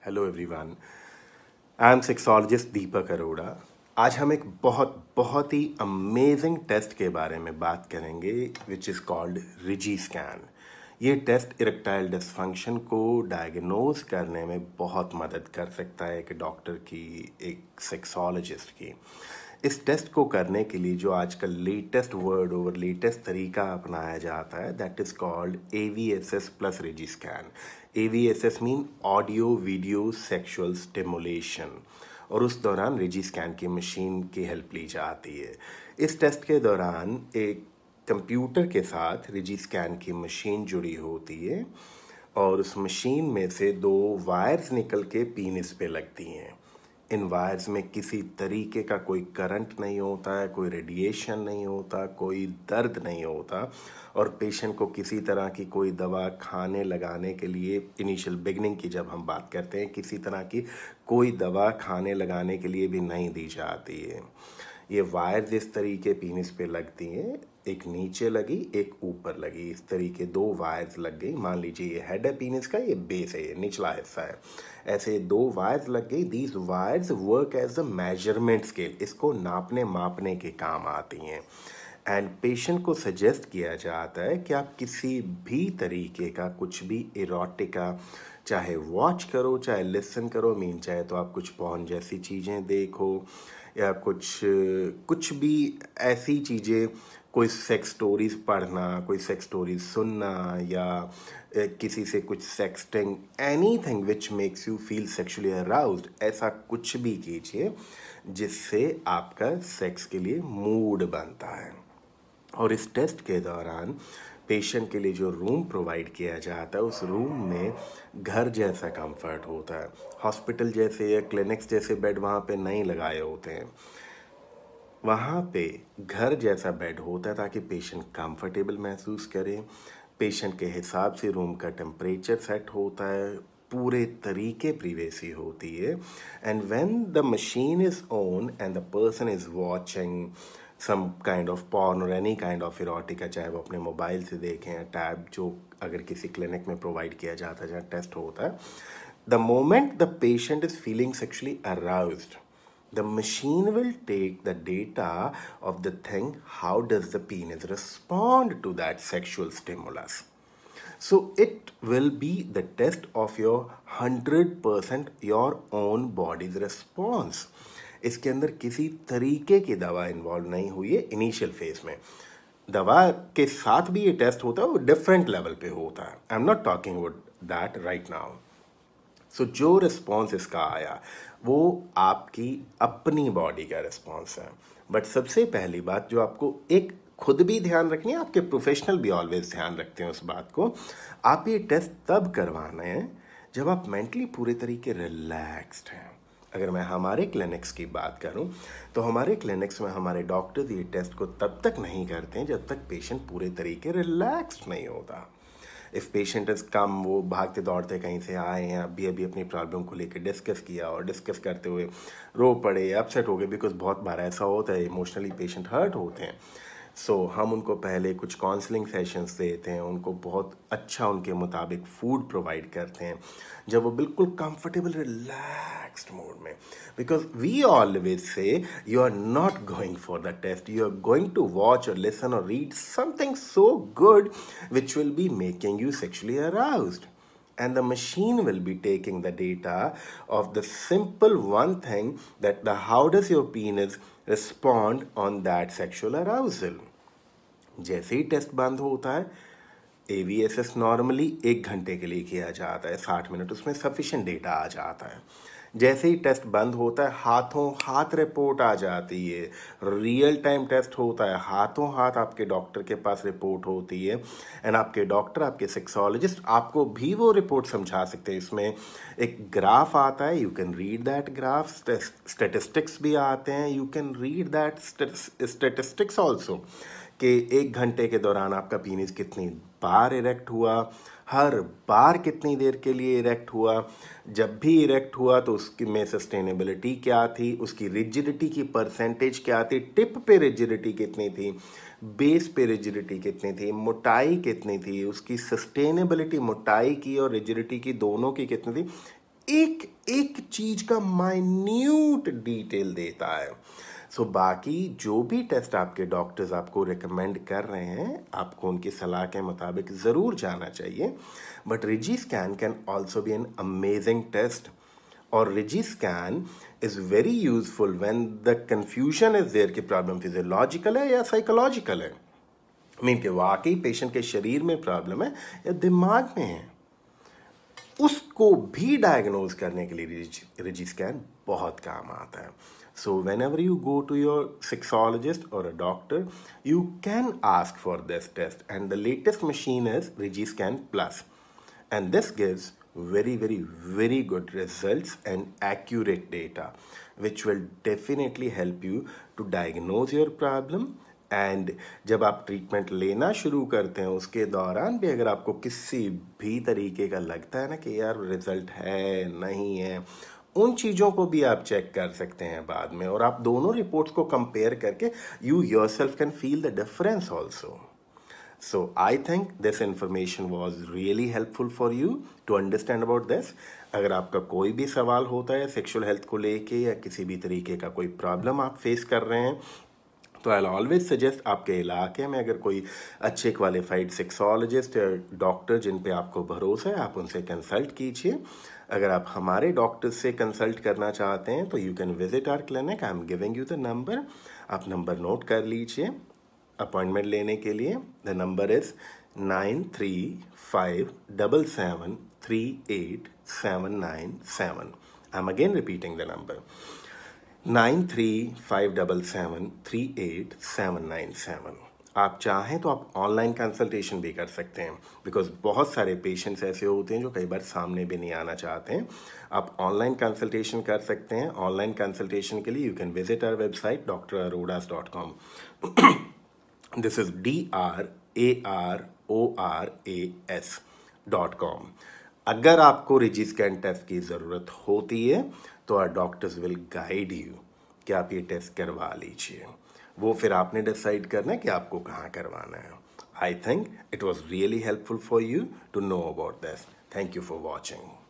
Hello everyone. I am sexologist Deepak Arora. आज हम एक बहुत बहुत ही अमेजिंग टेस्ट के बारे में बात करेंगे which is called Riji scan. ये टेस्ट इरेक्टाइल डिसफंक्शन को डायग्नोज करने में बहुत मदद कर सकता है एक डॉक्टर की, एक सेक्सोलॉजिस्ट की। इस टेस्ट को करने के लिए जो आजकल लेटेस्ट वर्ड और लेटेस्ट तरीका अपनाया जाता है that is called AVSS plus RigiScan. AVSS mean audio video sexual stimulation, और उस दौरान रिजी स्कैन की मशीन की हेल्प ली जाती है। इस टेस्ट के दौरान एक कंप्यूटर के साथ रिजी स्कैन की मशीन जुड़ी होती है और उस मशीन में से दो वायर्स निकल के पीनिस पे लगती हैं। इन वायर्स में किसी तरीके का कोई करंट नहीं होता है, कोई रेडिएशन नहीं होता, कोई दर्द नहीं होता, और पेशेंट को किसी तरह की कोई दवा खाने लगाने के लिए, इनिशियल बिगनिंग की जब हम बात करते हैं, किसी तरह की कोई दवा खाने लगाने के लिए भी नहीं दी जाती है। ये वायर्स इस तरीके पीनिस पे लगती हैं, एक नीचे लगी एक ऊपर लगी, इस तरीके दो वायर्स लग गई। मान लीजिए ये हेड है पीनिस का, ये बेस है, ये निचला हिस्सा है। ऐसे दो वायर्स लग गई। These wires work as a measurement scale, इसको नापने मापने के काम आती हैं। एंड पेशेंट को सजेस्ट किया जाता है कि आप किसी भी तरीके का कुछ भी इरोटिका चाहे वॉच करो चाहे लिसन करो, मीन चाहे तो आप कुछ पॉर्न जैसी चीज़ें देखो या कुछ कुछ भी ऐसी चीज़ें, कोई सेक्स स्टोरीज पढ़ना, कोई सेक्स स्टोरीज सुनना, या किसी से कुछ sexting, anything which makes you feel sexually aroused, ऐसा कुछ भी कीजिए जिससे आपका सेक्स के लिए मूड बनता है। और इस टेस्ट के दौरान पेशेंट के लिए जो रूम प्रोवाइड किया जाता है उस रूम में घर जैसा कंफर्ट होता है। हॉस्पिटल जैसे या क्लिनिक्स जैसे बेड वहाँ पे नहीं लगाए होते हैं, वहाँ पे घर जैसा बेड होता है ताकि पेशेंट कंफर्टेबल महसूस करे। पेशेंट के हिसाब से रूम का टेम्परेचर सेट होता है, पूरे तरीके प्रिवेसी होती है। And when the machine is on and the person is watching some kind of porn or any kind of erotica, चाहे वो अपने मोबाइल से देखें या टैब जो अगर किसी क्लिनिक में प्रोवाइड किया जाता है जहाँ टेस्ट होता है, the moment the patient is feeling sexually aroused, the machine will take the data of the thing, how does the penis respond to that sexual stimulus. So it will be the test of your 100% your own body's response. इसके अंदर किसी तरीके की दवा involve नहीं हुई है initial phase में। दवा के साथ भी ये टेस्ट होता है, वो डिफरेंट लेवल पे होता है। I am not talking about that right now. So जो रिस्पॉन्स इसका आया वो आपकी अपनी बॉडी का रिस्पॉन्स है। बट सबसे पहली बात जो आपको एक खुद भी ध्यान रखनी है, आपके प्रोफेशनल भी ऑलवेज ध्यान रखते हैं उस बात को, आप ये टेस्ट तब करवाना है जब आप मेंटली पूरे तरीके रिलैक्स्ड हैं। अगर मैं हमारे क्लिनिक्स की बात करूं तो हमारे क्लिनिक्स में हमारे डॉक्टर्स ये टेस्ट को तब तक नहीं करते हैं जब तक पेशेंट पूरे तरीके रिलैक्स्ड नहीं होता। इफ़ पेशेंट इज कम, वो भागते दौड़ते कहीं से आए हैं, अभी अभी अपनी प्रॉब्लम को लेकर डिस्कस किया और डिस्कस करते हुए रो पड़े, अपसेट हो गए, बिकॉज बहुत बार ऐसा होता है इमोशनली पेशेंट हर्ट होते हैं। सो हम उनको पहले कुछ काउंसलिंग सेशंस देते हैं, उनको बहुत अच्छा उनके मुताबिक फूड प्रोवाइड करते हैं जब वो बिल्कुल कंफर्टेबल रिलैक्स्ड मूड में, because we always say you are not going for the test, you are going to watch or listen or read something so good which will be making you sexually aroused. And the machine will be taking the data of the simple one thing that the how does your penis respond on that sexual arousal. जैसे ही test बंद होता है, AVSS normally 1 घंटे के लिए किया जाता है, 60 मिनट, उसमें सफिशिएंट डेटा आ जाता है। जैसे ही टेस्ट बंद होता है हाथों हाथ रिपोर्ट आ जाती है, रियल टाइम टेस्ट होता है, हाथों हाथ आपके डॉक्टर के पास रिपोर्ट होती है। एंड आपके डॉक्टर, आपके सेक्सोलॉजिस्ट आपको भी वो रिपोर्ट समझा सकते हैं। इसमें एक ग्राफ आता है, you can read that graph, statistics भी आते हैं, you can read that statistics also कि 1 घंटे के दौरान आपका पीनिस कितनी बार इरेक्ट हुआ, हर बार कितनी देर के लिए इरेक्ट हुआ, जब भी इरेक्ट हुआ तो उसकी में सस्टेनेबिलिटी क्या थी, उसकी रिजिडिटी की परसेंटेज क्या थी, टिप पे रिजिडिटी कितनी थी, बेस पे रिजिडिटी कितनी थी, मोटाई कितनी थी, उसकी सस्टेनेबिलिटी मोटाई की और रिजिडिटी की दोनों की कितनी थी। एक एक चीज का माइन्यूट डिटेल देता है। सो बाकी जो भी टेस्ट आपके डॉक्टर्स आपको रिकमेंड कर रहे हैं, आपको उनकी सलाह के मुताबिक ज़रूर जाना चाहिए। But RigiScan can also be an amazing test, और RigiScan is very useful when the confusion is there कि प्रॉब्लम फिजियोलॉजिकल है या साइकोलॉजिकल है। मीन कि वाकई पेशेंट के शरीर में प्रॉब्लम है या दिमाग में है, उसको भी डायग्नोज करने के लिए रिजी स्कैन बहुत काम आता है। So whenever you go to your sexologist और a doctor, you can ask for this test, and the latest machine is RigiScan plus, and this gives very good results and accurate data which will definitely help you to diagnose your problem। And जब आप treatment लेना शुरू करते हैं उसके दौरान भी अगर आपको किसी भी तरीके का लगता है ना कि यार रिजल्ट है नहीं है, उन चीज़ों को भी आप चेक कर सकते हैं बाद में, और आप दोनों रिपोर्ट्स को कंपेयर करके you yourself can feel the difference also. So I think this information was really helpful for you to understand about this। अगर आपका कोई भी सवाल होता है सेक्सुअल हेल्थ को लेके या किसी भी तरीके का कोई प्रॉब्लम आप फेस कर रहे हैं, तो आई ऑलवेज सजेस्ट आपके इलाके में अगर कोई अच्छे क्वालिफाइड सेक्सोलॉजिस्ट या डॉक्टर जिन पे आपको भरोसा है, आप उनसे कंसल्ट कीजिए। अगर आप हमारे डॉक्टर से कंसल्ट करना चाहते हैं तो you can visit our clinic. I am giving you the number, आप नंबर नोट कर लीजिए अपॉइंटमेंट लेने के लिए। The number is 9357773879 I am again repeating the number 9357773879। आप चाहें तो आप ऑनलाइन कंसल्टेशन भी कर सकते हैं, बिकॉज बहुत सारे पेशेंट्स ऐसे होते हैं जो कई बार सामने भी नहीं आना चाहते हैं। आप ऑनलाइन कंसल्टेशन कर सकते हैं। ऑनलाइन कंसल्टेशन के लिए you can visit our website draroras.com। This is DRARORAS.com। अगर आपको रिजी स्कैन टेस्ट की ज़रूरत होती है तो our doctors will guide you कि आप ये टेस्ट करवा लीजिए। वो फिर आपने डिसाइड करना है कि आपको कहाँ करवाना है। I think it was really helpful for you to know about this. Thank you for watching.